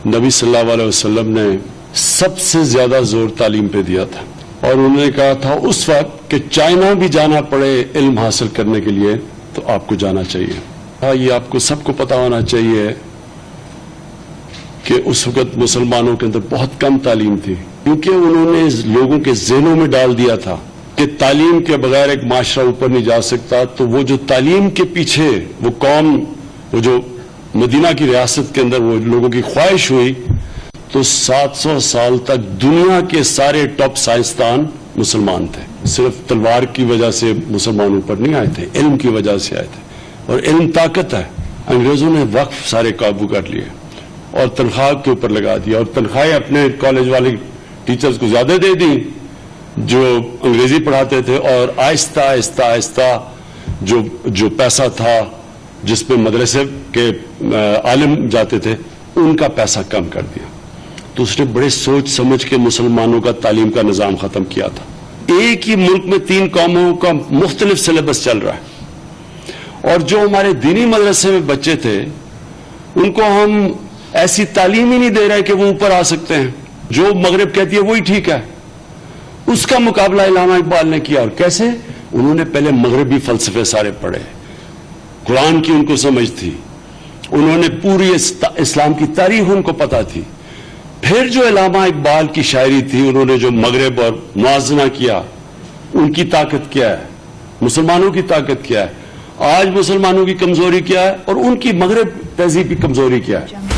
نبی صلی اللہ علیہ وسلم نے سب سے زیادہ زور تعلیم پہ دیا تھا، اور انہوں نے کہا تھا اس وقت کہ چائنا بھی جانا پڑے علم حاصل کرنے کے لیے تو آپ کو جانا چاہیے۔ ہاں، یہ آپ کو سب کو پتا ہونا چاہیے کہ اس وقت مسلمانوں کے اندر بہت کم تعلیم تھی، کیونکہ انہوں نے لوگوں کے ذہنوں میں ڈال دیا تھا کہ تعلیم کے بغیر ایک معاشرہ اوپر نہیں جا سکتا۔ تو وہ جو تعلیم کے پیچھے وہ قوم، وہ جو مدینہ کی ریاست کے اندر وہ لوگوں کی خواہش ہوئی، تو 700 سال تک دنیا کے سارے ٹاپ سائنسدان مسلمان تھے۔ صرف تلوار کی وجہ سے مسلمان اوپر نہیں آئے تھے، علم کی وجہ سے آئے تھے، اور علم طاقت ہے۔ انگریزوں نے وقف سارے قابو کر لیے اور تنخواہ کے اوپر لگا دیا، اور تنخواہیں اپنے کالج والے ٹیچرز کو زیادہ دے دی جو انگریزی پڑھاتے تھے، اور آہستہ آہستہ آہستہ جو پیسہ تھا جس پہ مدرسے کے عالم جاتے تھے ان کا پیسہ کم کر دیا۔ تو اس نے بڑے سوچ سمجھ کے مسلمانوں کا تعلیم کا نظام ختم کیا تھا۔ ایک ہی ملک میں 3 قوموں کا مختلف سلیبس چل رہا ہے، اور جو ہمارے دینی مدرسے میں بچے تھے ان کو ہم ایسی تعلیم ہی نہیں دے رہے کہ وہ اوپر آ سکتے ہیں۔ جو مغرب کہتی ہے وہی ٹھیک ہے، اس کا مقابلہ علامہ اقبال نے کیا۔ اور کیسے؟ انہوں نے پہلے مغربی فلسفے سارے پڑھے، قرآن کی ان کو سمجھ تھی، انہوں نے پوری اسلام کی تاریخ ان کو پتا تھی۔ پھر جو علامہ اقبال کی شاعری تھی، انہوں نے جو مغرب اور موازنہ کیا، ان کی طاقت کیا ہے، مسلمانوں کی طاقت کیا ہے، آج مسلمانوں کی کمزوری کیا ہے، اور ان کی مغرب تہذیب کی کمزوری کیا ہے۔